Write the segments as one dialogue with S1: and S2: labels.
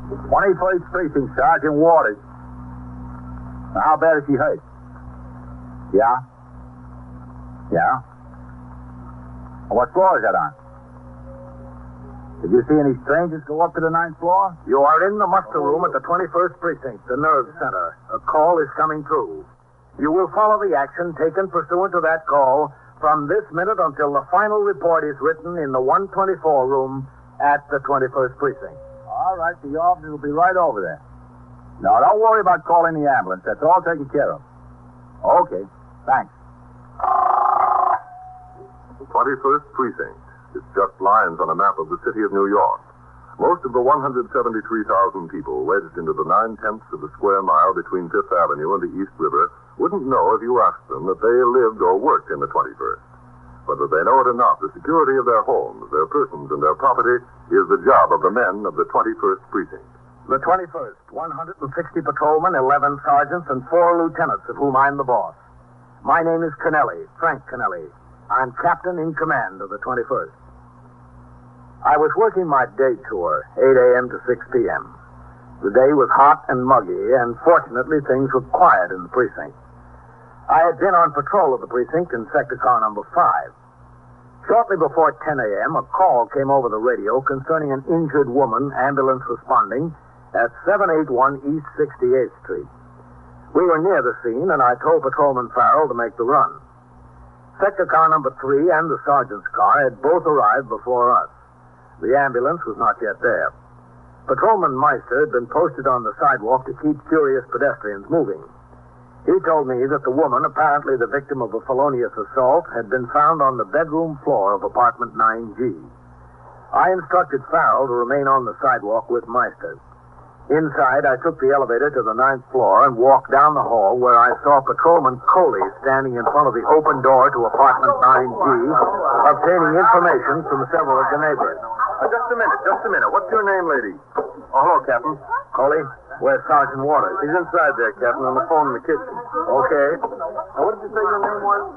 S1: 21st Precinct, Sergeant Waters. Now, how bad is she hurt? Yeah? Yeah? What floor is that on? Did you see any strangers go up to the 9th floor?
S2: You are in the muster room at the 21st Precinct, the nerve center. A call is coming through. You will follow the action taken pursuant to that call from this minute until the final report is written in the 124 room at the 21st Precinct.
S1: All right, the officer will be right over there. No, don't worry about calling the ambulance. That's all taken care of. Okay, thanks.
S3: 21st Precinct. It's just lines on a map of the city of New York. Most of the 173,000 people wedged into the 9/10 of the square mile between Fifth Avenue and the East River wouldn't know if you asked them that they lived or worked in the 21st. Whether they know it or not, the security of their homes, their persons, and their property is the job of the men of the 21st Precinct.
S2: The 21st, 160 patrolmen, 11 sergeants, and 4 lieutenants, of whom I'm the boss. My name is Kennelly, Frank Kennelly. I'm captain in command of the 21st. I was working my day tour, 8 a.m. to 6 p.m. The day was hot and muggy, and fortunately things were quiet in the precinct. I had been on patrol of the precinct in sector car number 5. Shortly before 10 a.m., a call came over the radio concerning an injured woman, ambulance responding, at 781 East 68th Street. We were near the scene, and I told Patrolman Farrell to make the run. Sector car number 3 and the sergeant's car had both arrived before us. The ambulance was not yet there. Patrolman Meister had been posted on the sidewalk to keep curious pedestrians moving. He told me that the woman, apparently the victim of a felonious assault, had been found on the bedroom floor of apartment 9G. I instructed Farrell to remain on the sidewalk with Meister. Inside, I took the elevator to the 9th floor and walked down the hall where I saw Patrolman Coley standing in front of the open door to apartment 9G, obtaining information from several of the neighbors.
S3: Just a minute. What's your name, lady? Oh, hello, Captain.
S2: Coley, where's Sergeant Waters?
S3: He's inside there, Captain, on the phone in the kitchen.
S2: Okay.
S3: Now, what did you say your name was?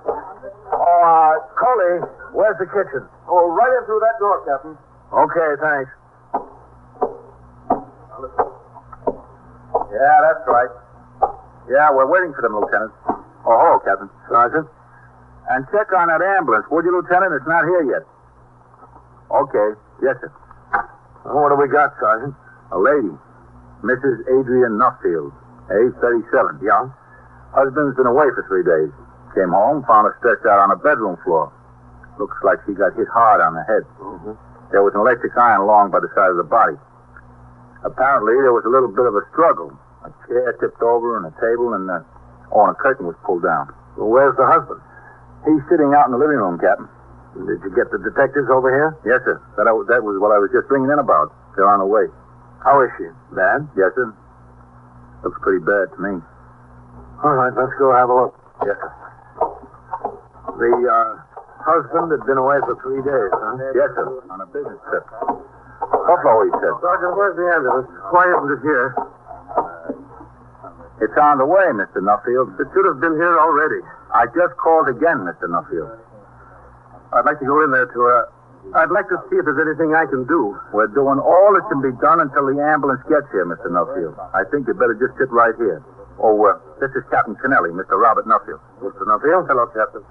S2: Coley, where's the kitchen?
S3: Oh, right in through that door, Captain.
S2: Okay, thanks.
S1: Yeah, that's right. Yeah, we're waiting for them, Lieutenant. Oh, hello, Captain.
S2: Sergeant?
S1: And check on that ambulance, would you, Lieutenant? It's not here yet. Okay. Yes, sir.
S2: What do we got, Sergeant?
S1: A lady. Mrs. Adrian Nuffield, age 37.
S2: Yeah?
S1: Husband's been away for 3 days. Came home, found her stretched out on a bedroom floor. Looks like she got hit hard on the head.
S2: Mm-hmm.
S1: There was an electric iron along by the side of the body. Apparently, there was a little bit of a struggle. A chair tipped over and a table and a curtain was pulled down.
S2: Well, where's the husband?
S1: He's sitting out in the living room, Captain.
S2: Did you get the detectives over here?
S1: Yes, sir. That was what I was just ringing in about. They're on the way.
S2: How is she? Bad?
S1: Yes, sir. Looks pretty bad to me.
S2: All right, let's go have a look.
S1: Yes, sir.
S2: The husband had been away for 3 days, huh?
S1: Yes, sir. On a business trip. Buffalo, he said.
S2: Sergeant, where's the ambulance? Why isn't it here?
S1: It's on the way, Mr. Nuffield.
S2: It should have been here already.
S1: I just called again, Mr. Nuffield.
S2: I'd like to go in there to her. I'd like to see if there's anything I can do.
S1: We're doing all that can be done until the ambulance gets here, Mr. Nuffield. I think you'd better just sit right here. Oh, this is Captain Kennelly, Mr. Robert Nuffield.
S2: Mr. Nuffield? Hello, Captain.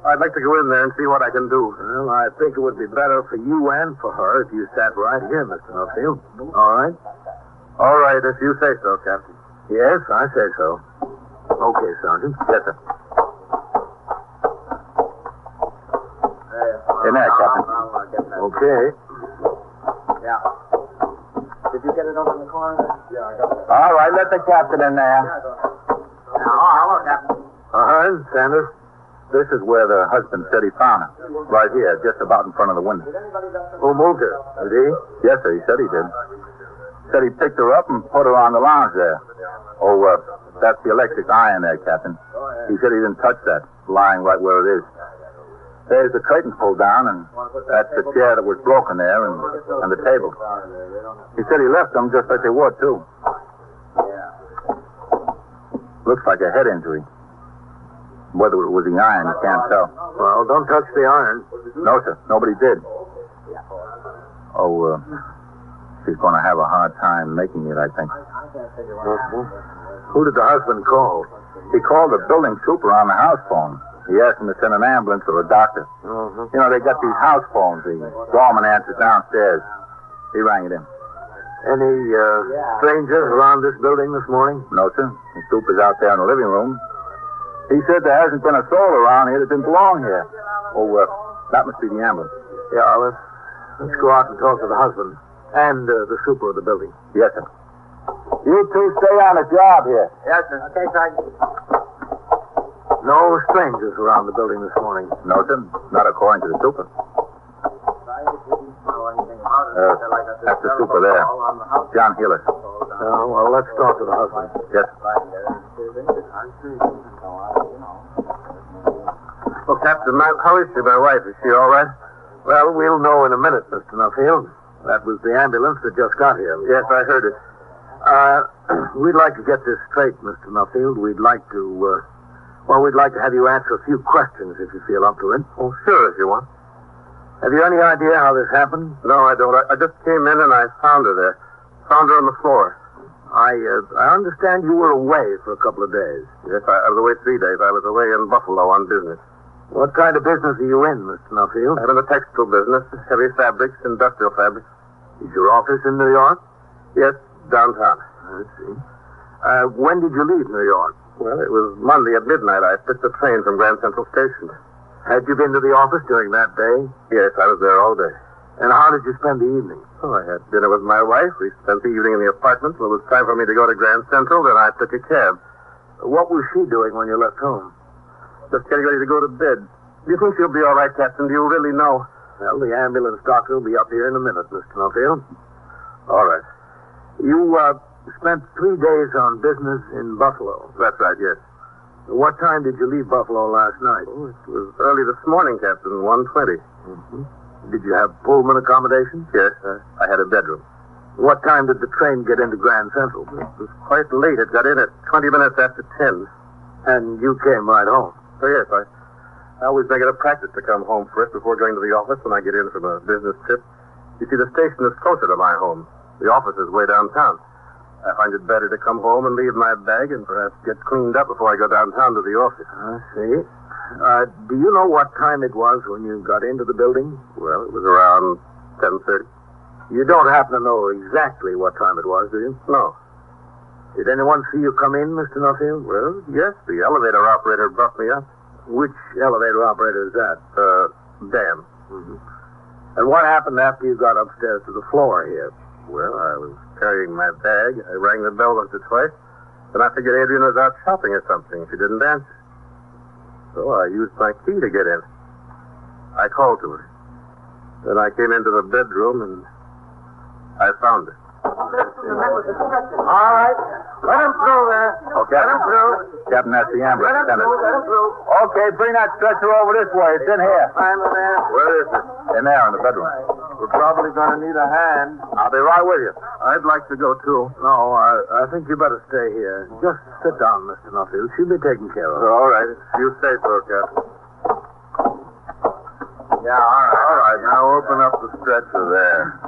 S2: I'd like to go in there and see what I can do. Well, I think it would be better for you and for her if you sat right here, Mr. Nuffield. All right? All right, if you say so, Captain. Yes, I say so. Okay, Sergeant.
S1: Yes, sir. In there, Captain.
S2: Okay.
S4: Yeah. Did you get it over in the corner? Yeah, I got it.
S1: All right, let the captain in there.
S4: Hello, Captain.
S2: Sanders.
S1: This is where the husband said he found her. Right here, just about in front of the window.
S2: Who moved her? Did he?
S1: Yes, sir, he said he did. Said he picked her up and put her on the lounge there. Oh, that's the electric iron there, Captain. He said he didn't touch that, lying right where it is. There's the curtain pulled down, and that's the chair that was broken there, and the table. He said he left them just like they were, too. Looks like a head injury. Whether it was the iron, you can't tell.
S2: Well, don't touch the iron.
S1: No, sir. Nobody did. Oh, She's going to have a hard time making it, I think.
S2: Who did the husband call?
S1: He called the building super on the house phone. He asked him to send an ambulance or a doctor. You know, they got these house phones. The doorman answers downstairs. He rang it in.
S2: Any strangers around this building this morning?
S1: No, sir. The super's out there in the living room. He said there hasn't been a soul around here that didn't belong here. Oh, that must be the ambulance.
S2: Yeah, let's go out and talk to the husband and the super of the building.
S1: Yes, sir. You two stay on the job here.
S4: Yes, sir. Okay, Sergeant.
S2: No strangers around the building this morning.
S1: No, sir. Not according to the super. That's the super there. John Healer.
S2: Well, let's talk to the husband.
S1: Yes.
S2: Well, Captain, how is she, my wife? Is she all right? Well, we'll know in a minute, Mr. Nuffield. That was the ambulance that just got here. Yes, I heard it. We'd like to get this straight, Mr. Nuffield. We'd like to have you answer a few questions if you feel up to it.
S3: Oh, sure, if you want.
S2: Have you any idea how this happened?
S3: No, I don't. I just came in and I found her there. Found her on the floor.
S2: I understand you were away for a couple of days.
S3: Yes, I was away 3 days. I was away in Buffalo on business.
S2: What kind of business are you in, Mr. Nuffield?
S3: I'm in the textile business, heavy fabrics, industrial fabrics.
S2: Is your office in New York?
S3: Yes, downtown.
S2: I see. When did you leave New York?
S3: Well, it was Monday at midnight. I took the train from Grand Central Station.
S2: Had you been to the office during that day?
S3: Yes, I was there all day.
S2: And how did you spend the evening?
S3: Oh, I had dinner with my wife. We spent the evening in the apartment. When it was time for me to go to Grand Central, then I took a cab.
S2: What was she doing when you left home?
S3: Just getting ready to go to bed. Do you think she'll be all right, Captain? Do you really know?
S2: Well, the ambulance doctor will be up here in a minute, Mr. Nuffield.
S3: All right.
S2: You spent 3 days on business in Buffalo.
S3: That's right, yes.
S2: What time did you leave Buffalo last night?
S3: Oh, it was early this morning, Captain, 1:20.
S2: Mm-hmm. Did you have Pullman accommodations?
S3: Yes, I had a bedroom.
S2: What time did the train get into Grand Central?
S3: It was quite late. It got in at 20 minutes after 10.
S2: And you came right home?
S3: Oh, yes, I always make it a practice to come home first before going to the office when I get in from a business trip. You see, the station is closer to my home. The office is way downtown. I find it better to come home and leave my bag and perhaps get cleaned up before I go downtown to the office.
S2: I see. Do you know what time it was when you got into the building?
S3: Well, it was around 10:30.
S2: You don't happen to know exactly what time it was, do you?
S3: No.
S2: Did anyone see you come in, Mr. Nuffield?
S3: Well, yes, the elevator operator brought me up.
S2: Which elevator operator is that?
S3: Dan.
S2: Mm-hmm. And what happened after you got upstairs to the floor here?
S3: Well, I was carrying my bag. I rang the bell once or twice. Then I figured Adrian was out shopping or something. She didn't answer. So I used my key to get in. I called to her. Then I came into the bedroom and I found her.
S2: All right. Let him through there.
S1: Okay.
S2: Let him through.
S1: Captain, that's the ambulance.
S2: Let him
S1: Send it.
S2: through. Let him through.
S1: Okay, bring that stretcher over this way. It's in here.
S2: Find the man.
S3: Where is it?
S1: In there, in the bedroom.
S2: We're probably going to need a hand.
S1: I'll be right with you.
S3: I'd like to go, too.
S2: No, I think you better stay here. Just sit down, Mr. Nuffield. She'll be taken care of.
S3: All right. You say so, Captain.
S2: Yeah, all right.
S3: All right, now open up the stretcher there.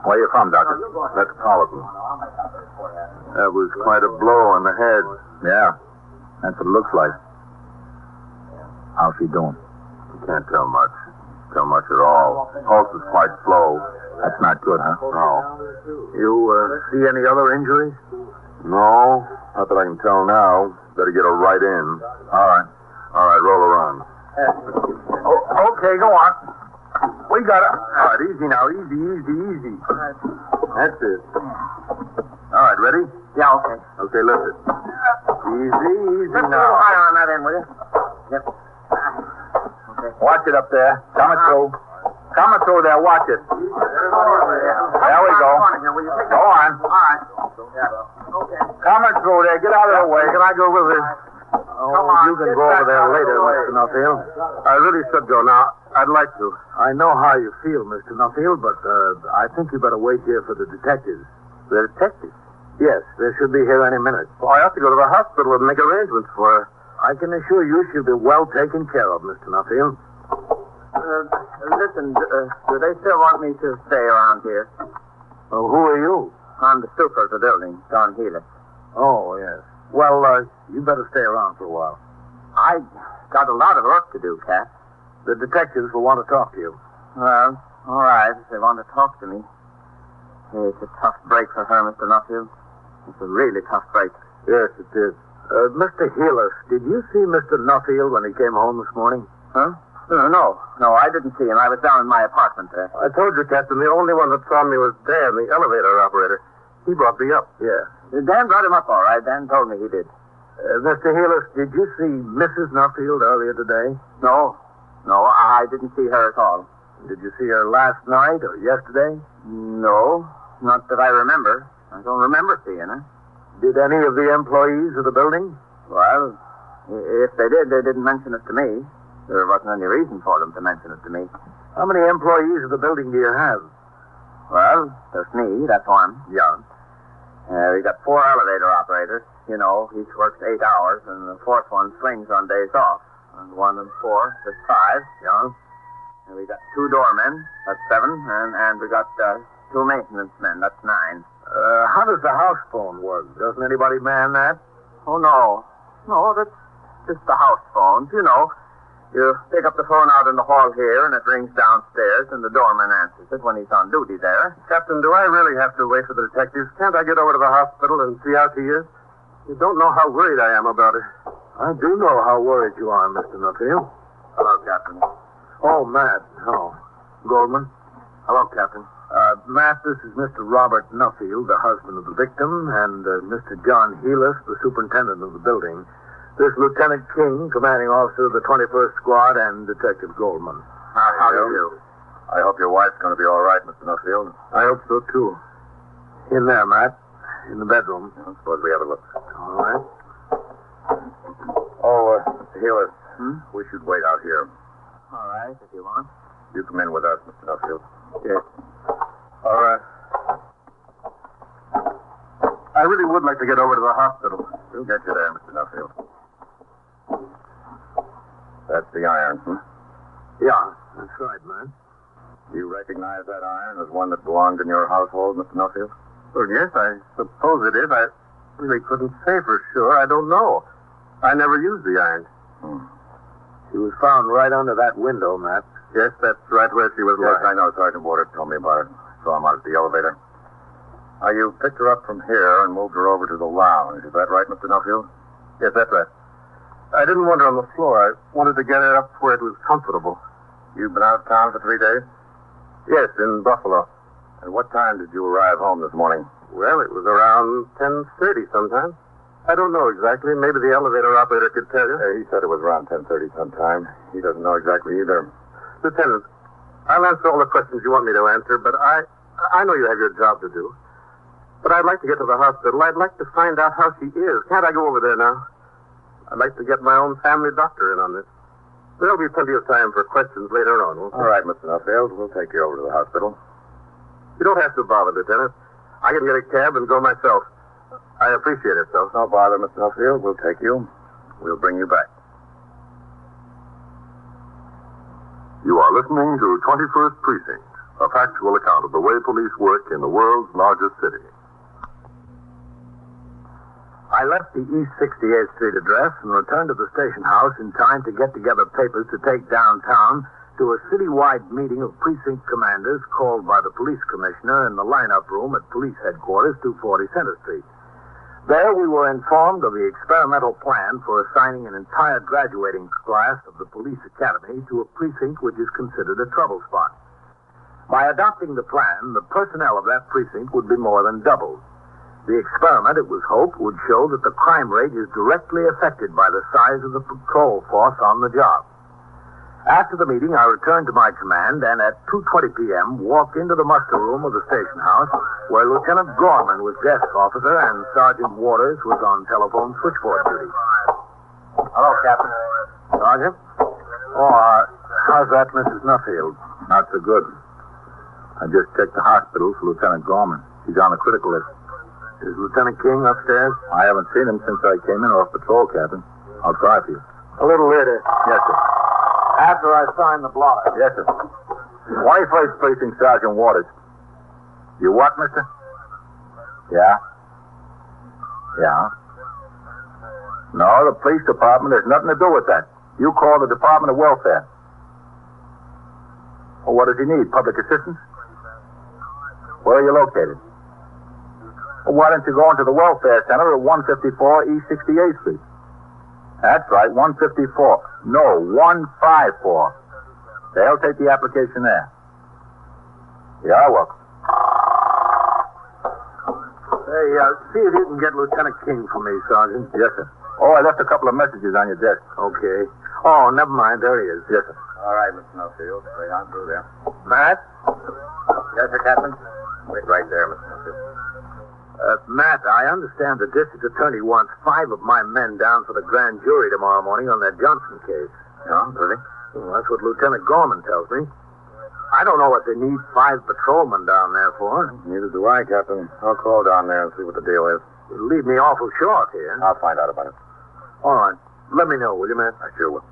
S1: Where you from, Doctor?
S3: Metropolitan. That was quite a blow on the head.
S1: Yeah, that's what it looks like. How's she doing?
S3: Can't tell much. Tell much at all. Pulse is quite slow.
S1: That's not good, huh?
S3: No.
S2: You see any other injuries?
S3: No, not that I can tell now. Better get her right in.
S1: All right.
S3: All right, roll her on.
S2: Okay, go on. We got it.
S3: All right, easy now. Easy. That's it. All right, ready?
S2: Yeah, okay.
S3: Okay, lift it. Easy
S2: Lift a
S3: now.
S2: little higher on that end, will you? Yep. Okay.
S1: Watch it up there. Coming through. Coming through there. Watch it. There we go. Go on.
S2: All right. Okay.
S1: Coming through there. Get out of the way.
S2: Can I go with this? Oh,
S1: Come on,
S2: you can
S1: get
S2: go over
S1: back
S2: there
S1: out of
S2: later,
S1: the way.
S2: Mr. Nuffield.
S3: I really should go now. I'd like to.
S2: I know how you feel, Mr. Nuffield, but I think you better wait here for the detectives.
S3: The detective?
S2: Yes, they should be here any minute.
S3: Well, I have to go to the hospital and make arrangements for her.
S2: I can assure you she'll be well taken care of, Mr. Nuffield.
S4: Listen, do they still want me to stay around here?
S2: Well, who are you?
S4: I'm the super of the building, John Healy.
S2: Oh, yes. Well, you better stay around for a while.
S4: I got a lot of work to do, Cap.
S2: The detectives will want to talk to you.
S4: Well, all right, if they want to talk to me. It's a tough break for her, Mr. Nuffield. It's a really tough break.
S2: Yes, it is. Mr. Healis, did you see Mr. Nuffield when he came home this morning?
S4: Huh? No, I didn't see him. I was down in my apartment there.
S2: I told you, Captain, the only one that saw me was Dan, the elevator operator. He brought me up. Yeah.
S4: Dan brought him up all right. Dan told me he did.
S2: Mr. Healis, did you see Mrs. Nuffield earlier today?
S4: No, I didn't see her at all.
S2: Did you see her last night or yesterday?
S4: No, not that I remember. I don't remember seeing her.
S2: Did any of the employees of the building?
S4: Well, if they did, they didn't mention it to me. There wasn't any reason for them to mention it to me.
S2: How many employees of the building do you have?
S4: Well, there's me, that's one.
S2: Yeah.
S4: We got 4 elevator operators. You know, each works 8 hours, and the 4th one swings on days off. And 1 and 4, that's 5.
S2: Yeah.
S4: And we got 2 doormen, that's 7. And we got 2 maintenance men, that's 9.
S2: How does the house phone work? Doesn't anybody man that?
S4: Oh, no. No, that's just the house phones, you know. You pick up the phone out in the hall here, and it rings downstairs, and the doorman answers it when he's on duty there.
S2: Captain, do I really have to wait for the detectives? Can't I get over to the hospital and see how she is? You don't know how worried I am about her. I do know how worried you are, Mr. Nuffield.
S4: Hello, Captain.
S2: Oh, Matt. Oh, Goldman.
S4: Hello, Captain.
S2: Matt, this is Mr. Robert Nuffield, the husband of the victim, and Mr. John Healis, the superintendent of the building. This Lieutenant King, commanding officer of the 21st Squad, and Detective Goldman.
S4: How do you?
S3: I hope your wife's going to be all right, Mr. Nuffield.
S2: I hope so, too. In there, Matt. In the bedroom.
S3: I suppose we have a look.
S2: All right.
S3: Oh, Mr. Healis, we should wait out here.
S4: All right, if you want.
S3: You come in with us, Mr. Nuffield.
S4: Yes.
S3: All right. I really would like to get over to the hospital. We'll get you there, Mr. Nuffield. That's the iron,
S2: Yeah, that's right, man.
S3: Do you recognize that iron as one that belonged in your household, Mr. Nuffield?
S2: Well, yes, I suppose it is. I really couldn't say for sure. I don't know. I never used the iron. She was found right under that window, Matt.
S3: Yes, that's right where she was
S2: Yes,
S3: lying. I know. Sergeant Waters told me about it. Saw him out at the elevator. Now, you picked her up from here and moved her over to the lounge. Is that right, Mr. Nuffield?
S2: Yes, that's right. I didn't want her on the floor. I wanted to get her up where it was comfortable.
S3: You've been out of town for 3 days?
S2: Yes, in Buffalo.
S3: At what time did you arrive home this morning?
S2: Well, it was around 10:30 sometime. I don't know exactly. Maybe the elevator operator could tell you.
S3: He said it was around 10:30 sometime. He doesn't know exactly either.
S2: Lieutenant, I'll answer all the questions you want me to answer, but I know you have your job to do. But I'd like to get to the hospital. I'd like to find out how she is. Can't I go over there now? I'd like to get my own family doctor in on this. There'll be plenty of time for questions later on, won't there?
S3: All right, Mr. Nuffield. We'll take you over to the hospital.
S2: You don't have to bother, Lieutenant. I can get a cab and go myself. I appreciate it, though.
S3: No bother, Mr. Nuffield. We'll take you. We'll bring you back.
S5: You are listening to 21st Precinct, a factual account of the way police work in the world's largest city.
S2: I left the East 68th Street address and returned to the station house in time to get together papers to take downtown to a citywide meeting of precinct commanders called by the police commissioner in the lineup room at police headquarters, 240 Center Street. There we were informed of the experimental plan for assigning an entire graduating class of the police academy to a precinct which is considered a trouble spot. By adopting the plan, the personnel of that precinct would be more than doubled. The experiment, it was hoped, would show that the crime rate is directly affected by the size of the patrol force on the job. After the meeting, I returned to my command and at 2:20 p.m. walked into the muster room of the station house where Lieutenant Gorman was desk officer and Sergeant Waters was on telephone switchboard duty.
S4: Hello, Captain.
S2: Sergeant? Oh, how's that, Mrs. Nuffield?
S1: Not so good. I just checked the hospital for Lieutenant Gorman. He's on the critical list.
S2: Is Lieutenant King upstairs?
S1: I haven't seen him since I came in off patrol, Captain. I'll try for you.
S2: A little later.
S1: Yes, sir.
S2: After I sign the blotter.
S1: Yes, sir. 21st Precinct, Sergeant Waters. You what, mister? Yeah? Yeah? No, the police department has nothing to do with that. You call the Department of Welfare. Well, what does he need? Public assistance? Where are you located? Well, why don't you go into the Welfare Center at 154 East 68th Street? That's right, 154. No, 154. They'll take the application there. You're welcome.
S2: Hey, see if you can get Lieutenant King for me, Sergeant.
S1: Yes, sir. Oh, I left a couple of messages on your desk.
S2: Okay. Oh, never mind. There he is.
S1: Yes, sir.
S4: All right, Mr. Snowfield. Straight on through there.
S2: Matt?
S4: Yes, sir, Captain? Wait right there, Mr. Snowfield.
S2: Matt, I understand the district attorney wants 5 of my men down for the grand jury tomorrow morning on that Johnson case.
S4: No, really?
S2: Well, that's what Lieutenant Gorman tells me. I don't know what they need 5 patrolmen down there for.
S4: Neither do I, Captain. I'll call down there and see what the deal is.
S2: It'll leave me awful short here.
S4: I'll find out about it.
S2: All right. Let me know, will you, Matt?
S4: I sure will.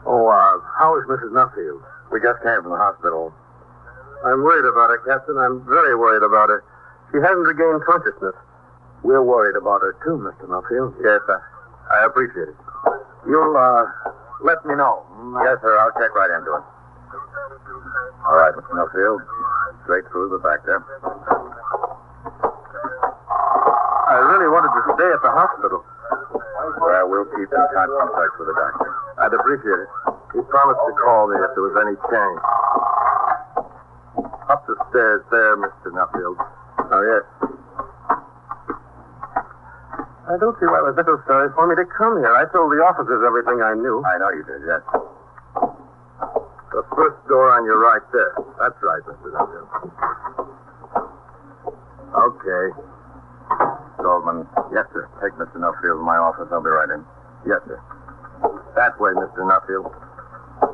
S2: Oh, how is Mrs. Nuffield?
S4: We just came from the hospital.
S2: I'm worried about her, Captain. I'm very worried about her. She hasn't regained consciousness. We're worried about her, too, Mr. Nuffield.
S4: Yes, sir. I appreciate it.
S2: You'll, let me know.
S4: Yes, sir. I'll check right into it. All right, Mr. Nuffield. Straight through the back there.
S2: I really wanted to stay at the hospital.
S4: Well, we'll keep in contact with the doctor.
S2: I'd appreciate it. He promised to call me if there was any change. Up the stairs there, Mr. Nuffield.
S4: Oh, yes.
S2: I don't see why it was necessary for me to come here. I told the officers everything I knew.
S4: I know you did, yes.
S2: The first door on your right there. That's right, Mr. Nuffield.
S4: Okay. Goldman. Yes, sir. Take Mr. Nuffield to my office. I'll be right in.
S2: Yes, sir. That way, Mr. Nuffield.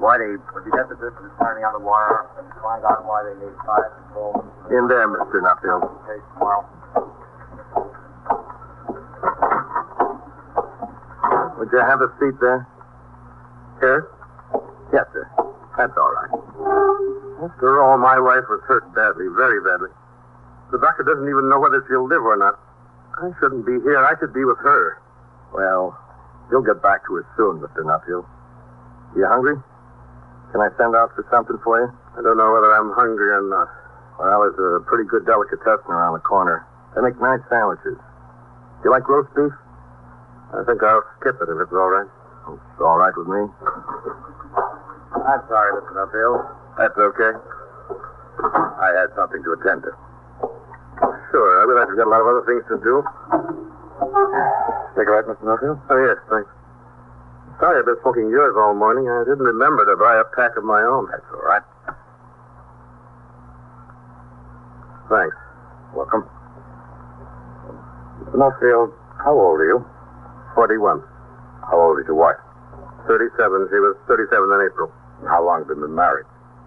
S4: Whitey, would you get the district attorney on the wire and find out why they need 5 patrolmen?
S2: In there, Mr. Nuffield.
S4: Okay, tomorrow.
S2: Would you have a seat there? Here? Yes, sir. That's all right. After all, my wife was hurt badly, very badly. The doctor doesn't even know whether she'll live or not. I shouldn't be here. I should be with her. Well, you'll get back to us soon, Mr. Nuffield. You hungry? Can I send out for something for you? I don't know whether I'm hungry or not. Well, there's a pretty good delicatessen around the corner. They make nice sandwiches. You like roast beef? I think I'll skip it if it's all right. It's all right with me.
S4: I'm sorry, Mr. Nuffield.
S2: That's okay.
S4: I had something to attend to.
S2: Sure. I realize we've got a lot of other things to do.
S4: Cigarette, Mr. Nuffield?
S2: Oh, yes, thanks. Sorry I've been smoking yours all morning. I didn't remember to buy a pack of my own.
S4: That's all right.
S2: Thanks.
S4: Welcome. Mr. Nuffield, how old are you?
S2: 41.
S4: How old is your wife?
S2: 37. She was 37 in April.
S4: How long have you been married?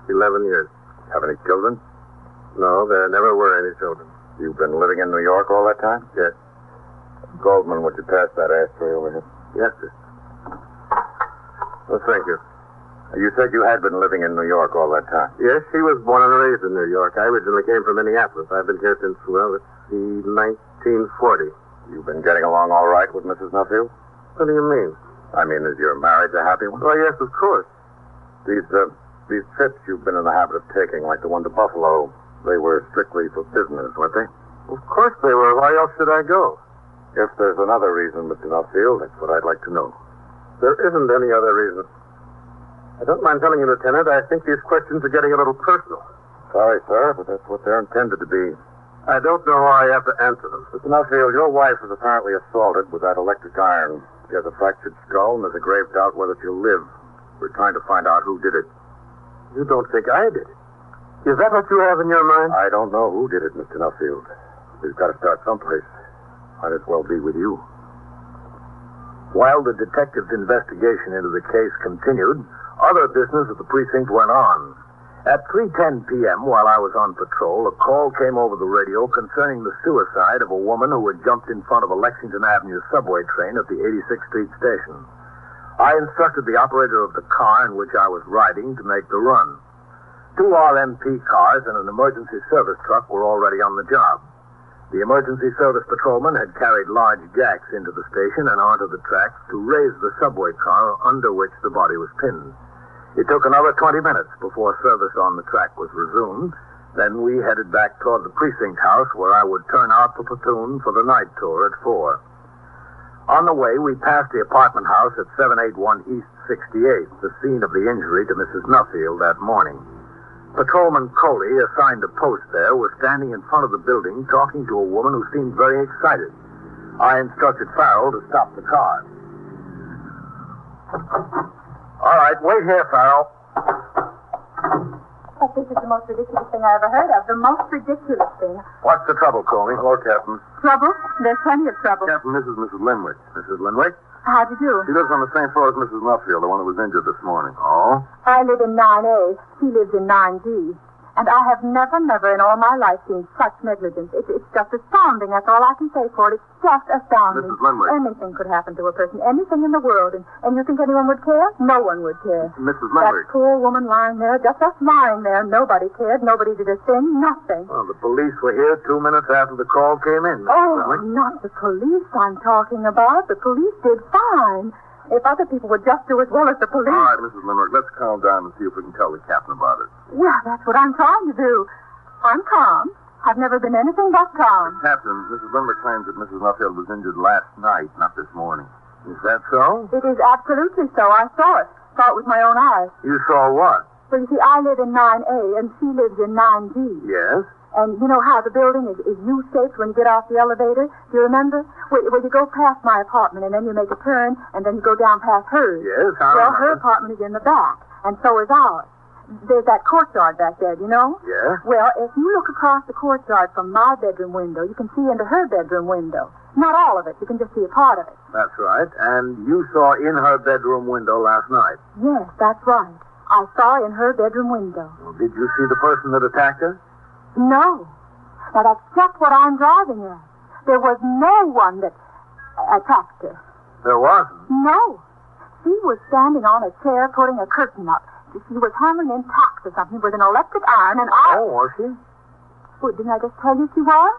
S2: 11 years.
S4: Have any children?
S2: No, there never were any children.
S4: You've been living in New York all that time?
S2: Yes.
S4: Goldman, would you pass that ashtray over here?
S2: Yes, sir. Well, thank you.
S4: You said you had been living in New York all that time.
S2: Yes, she was born and raised in New York. I originally came from Minneapolis. I've been here since, well, let's see, 1940.
S4: You've been getting along all right with Mrs. Nuffield?
S2: What do you mean?
S4: I mean, is your marriage a happy one?
S2: Well, yes, of course.
S4: These trips you've been in the habit of taking, like the one to Buffalo, they were strictly for business, weren't they?
S2: Of course they were. Why else should I go?
S4: If there's another reason, Mr. Nuffield, that's what I'd like to know.
S2: There isn't any other reason. I don't mind telling you, Lieutenant, I think these questions are getting a little personal.
S4: Sorry, sir, but that's what they're intended to be.
S2: I don't know how I have to answer them.
S4: Mr. Nuffield, your wife was apparently assaulted with that electric iron. She has a fractured skull, and there's a grave doubt whether she'll live. We're trying to find out who did it.
S2: You don't think I did it? Is that what you have in your mind?
S4: I don't know who did it, Mr. Nuffield. We've got to start someplace. Might as well be with you.
S2: While the detective's investigation into the case continued, other business at the precinct went on. At 3:10 p.m., while I was on patrol, a call came over the radio concerning the suicide of a woman who had jumped in front of a Lexington Avenue subway train at the 86th Street station. I instructed the operator of the car in which I was riding to make the run. 2 RMP cars and an emergency service truck were already on the job. The emergency service patrolman had carried large jacks into the station and onto the tracks to raise the subway car under which the body was pinned. It took another 20 minutes before service on the track was resumed. Then we headed back toward the precinct house where I would turn out the platoon for the night tour at 4. On the way, we passed the apartment house at 781 East 68th, the scene of the injury to Mrs. Nuffield that morning. Patrolman Coley, assigned to post there, was standing in front of the building talking to a woman who seemed very excited. I instructed Farrell to stop the car. All right, wait here, Farrell.
S6: But this is the most ridiculous thing I ever heard of. The most ridiculous thing.
S2: What's the trouble, Coley?
S3: Hello, Captain.
S6: Trouble? There's plenty of trouble.
S3: Captain, this is Mrs. Linwick.
S2: Mrs. Linwick?
S6: How'd you do?
S3: She lives on the same floor as Mrs. Nuffield, the one who was injured this morning.
S2: Oh?
S6: I live in 9A. She lives in 9G. And I have never in all my life seen such negligence. It's just astounding. That's all I can say for it. It's just astounding.
S3: Mrs. Linwick.
S6: Anything could happen to a person. Anything in the world. And you think anyone would care? No one would care.
S3: Mrs.
S6: That
S3: Linwick.
S6: poor woman lying there, just lying there. Nobody cared. Nobody did a thing. Nothing.
S2: Well, the police were here 2 minutes after the call came in.
S6: Oh, not the police I'm talking about. The police did fine. If other people would just do as well as the police.
S3: All right, Mrs. Linwick, let's calm down and see if we can tell the captain about it.
S6: Yeah, that's what I'm trying to do. I'm calm. I've never been anything but calm.
S3: Captain, Mrs. Linwick claims that Mrs. Nuffield was injured last night, not this morning.
S2: Is that so?
S6: It is absolutely so. I saw it. Saw it with my own eyes.
S2: You saw what?
S6: Well, you see, I live in 9A, and she lives in 9G.
S2: Yes?
S6: And you know how the building is U-shaped when you get off the elevator? Do you remember? Where you go past my apartment, and then you make a turn, and then you go down past hers.
S2: Yes, I
S6: Well,
S2: remember.
S6: her apartment is in the back, and so is ours. There's that courtyard back there, do you know?
S2: Yes?
S6: Well, if you look across the courtyard from my bedroom window, you can see into her bedroom window. Not all of it. You can just see a part of it.
S2: That's right. And you saw in her bedroom window last night.
S6: Yes, that's right. I saw in her bedroom window.
S2: Well, did you see the person that attacked her?
S6: No. Now, that's just what I'm driving at. There was no one that attacked her.
S2: There wasn't.
S6: No. She was standing on a chair putting a curtain up. She was hammering in tacks or something with an electric iron, and I...
S2: Oh, was she?
S6: Well, didn't I just tell you she was?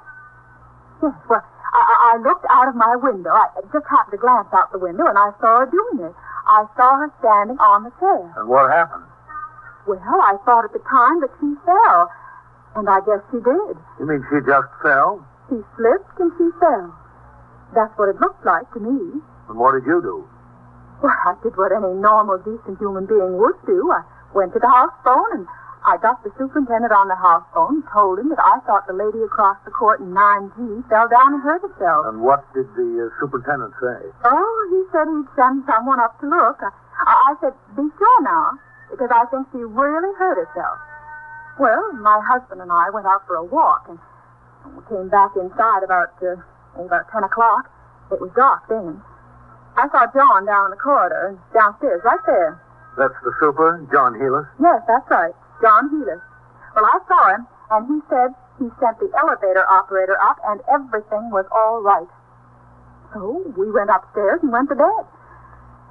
S6: Yes, well, I looked out of my window. I just happened to glance out the window, and I saw her doing it. I saw her standing on the chair.
S2: And what happened?
S6: Well, I thought at the time that she fell. And I guess she did.
S2: You mean she just fell?
S6: She slipped and she fell. That's what it looked like to me.
S2: And what did you do?
S6: Well, I did what any normal, decent human being would do. I went to the house phone and I got the superintendent on the house phone and told him that I thought the lady across the court in 9G fell down and hurt herself.
S2: And what did the superintendent say?
S6: Oh, he said he'd send someone up to look. I said, be sure now, because I think she really hurt herself. Well, my husband and I went out for a walk, and we came back inside about 10 o'clock. It was dark then. I saw John down in the corridor, downstairs, right there.
S2: That's the super, John Heelis?
S6: Yes, that's right, John Heelis. Well, I saw him, and he said he sent the elevator operator up, and everything was all right. So we went upstairs and went to bed.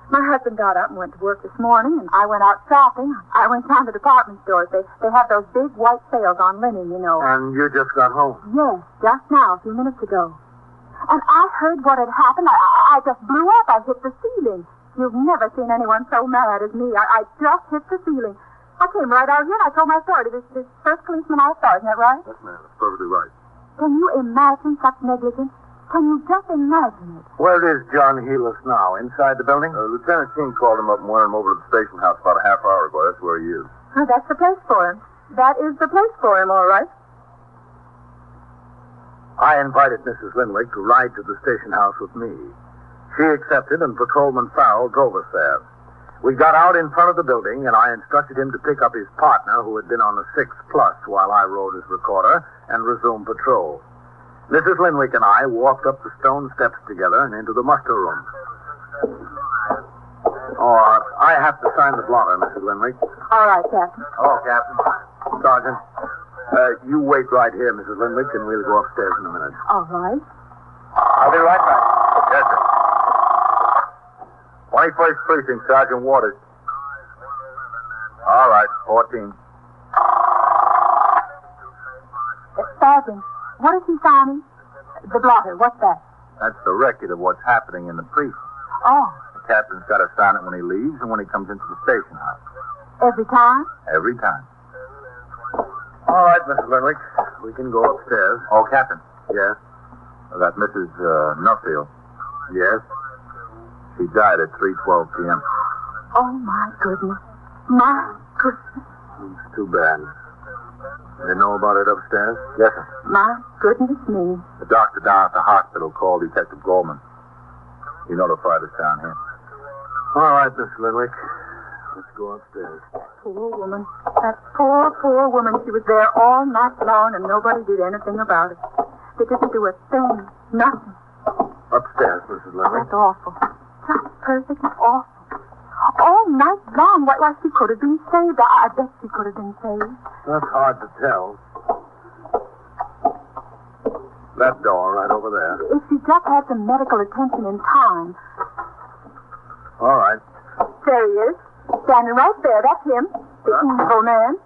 S6: My husband got up and went to work this morning, and I went out shopping. I went down to department stores. They have those big white sales on linen, you know.
S2: And you just got home?
S6: Yes, just now, a few minutes ago. And I heard what had happened. I just blew up. I hit the ceiling. You've never seen anyone so mad as me. I just hit the ceiling. I came right out here and I told my story to this first policeman I saw. Isn't that right?
S3: Yes, ma'am. That's perfectly right.
S6: Can you imagine such negligence? Can you just imagine it?
S2: Where is John Heelis now? Inside the building?
S3: Lieutenant King called him up and wanted him over to the station house about a half hour ago. That's where he is.
S6: Oh, that's the place for him. That is the place for him, all right.
S2: I invited Mrs. Linwick to ride to the station house with me. She accepted, and Patrolman Farrell drove us there. We got out in front of the building, and I instructed him to pick up his partner, who had been on the 6 Plus, while I rode his recorder, and resume patrol. Mrs. Linwick and I walked up the stone steps together and into the muster room. I have to sign the blotter, Mrs. Linwick.
S6: All right, Captain.
S2: Oh, Captain. Sergeant, you wait right here, Mrs. Linwick, and we'll go upstairs in a minute.
S6: All right.
S2: I'll be right back. Yes, sir.
S1: 21st Precinct, Sergeant Waters. All right, 14.
S6: Sergeant, what is he signing? The blotter, what's that?
S1: That's the record of what's happening in the precinct.
S6: Oh,
S1: The captain's got to sign it when he leaves and when he comes into the station house.
S6: every time?
S1: Every time.
S2: All right, Mr. Linwick. We can go upstairs.
S1: Oh, Captain.
S2: Yes?
S1: That Mrs. Nuffield.
S2: Yes?
S1: She died at 3:12 p.m.
S6: Oh, my goodness. My goodness.
S2: It's too bad. They know about it upstairs?
S1: Yes, sir.
S6: My goodness me.
S1: The doctor down at the hospital called Detective Goldman. He notified us down here.
S2: All right, Miss Linwick. Let's go upstairs.
S6: Poor woman. That poor woman. She was there all night long and nobody did anything about it. They didn't do a thing. Nothing.
S2: Upstairs, Mrs. Linwick.
S6: That's awful. Just perfectly awful. All night long. Why, she could have been saved. I bet she could have been saved.
S2: That's hard to tell. That door right over there.
S6: If she just had some medical attention in time.
S2: All right.
S6: There he is. Standing right there. That's him. The evil man.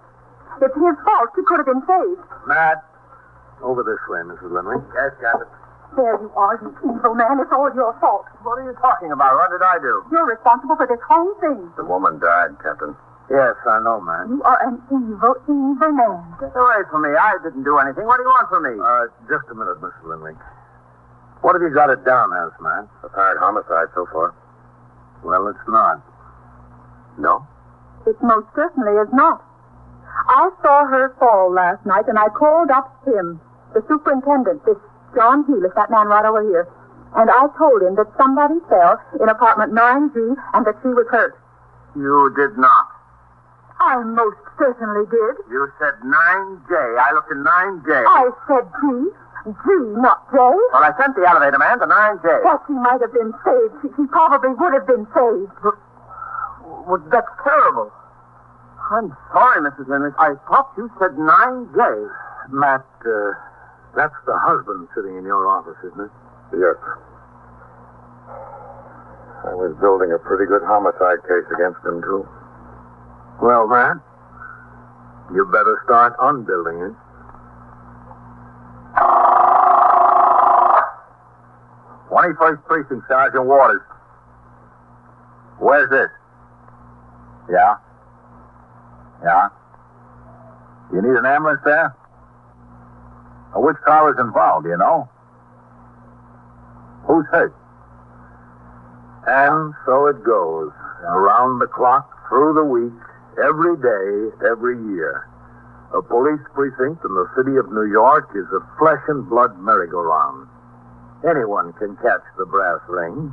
S6: It's his fault. She could have been saved.
S2: Matt. Over this way, Mrs. Linwick.
S4: Yes, Captain.
S6: There you are, you evil man. It's all your fault.
S4: What are you talking about? What did I do?
S6: You're responsible for this whole thing.
S4: The woman died, Captain.
S2: Yes, I know, Matt.
S6: You are an evil man.
S4: Get away from me. I didn't do anything. What do you want from me?
S2: Just a minute, Mrs. Linwick. What have you got it down as, Matt?
S4: Apparent homicide so far.
S2: Well, it's not.
S4: No?
S6: It most certainly is not. I saw her fall last night, and I called up him, the superintendent, this John Helis, that man right over here. And I told him that somebody fell in apartment 9G and that she was hurt.
S4: You did not.
S6: I most certainly did.
S4: You said 9J. I looked in 9J.
S6: I said G. G, not J.
S4: Well, I sent the elevator man to 9J.
S6: Well, she might have been saved. She probably would have been saved.
S4: Well, that's terrible. I'm sorry, Mrs. Linwick. I thought you said 9J.
S2: Matt, that's the husband sitting in your office, isn't it?
S3: Yes. I was building a pretty good homicide case against him, too.
S2: Well, Matt, you better start unbuilding it.
S1: First Precinct, Sergeant Waters. Where's this? Yeah? Yeah? You need an ambulance there? Which car is involved, do you know? Who's hurt?
S2: And so it goes. Around the clock, through the week, every day, every year. A police precinct in the city of New York is a flesh and blood merry-go-round. Anyone can catch the brass ring.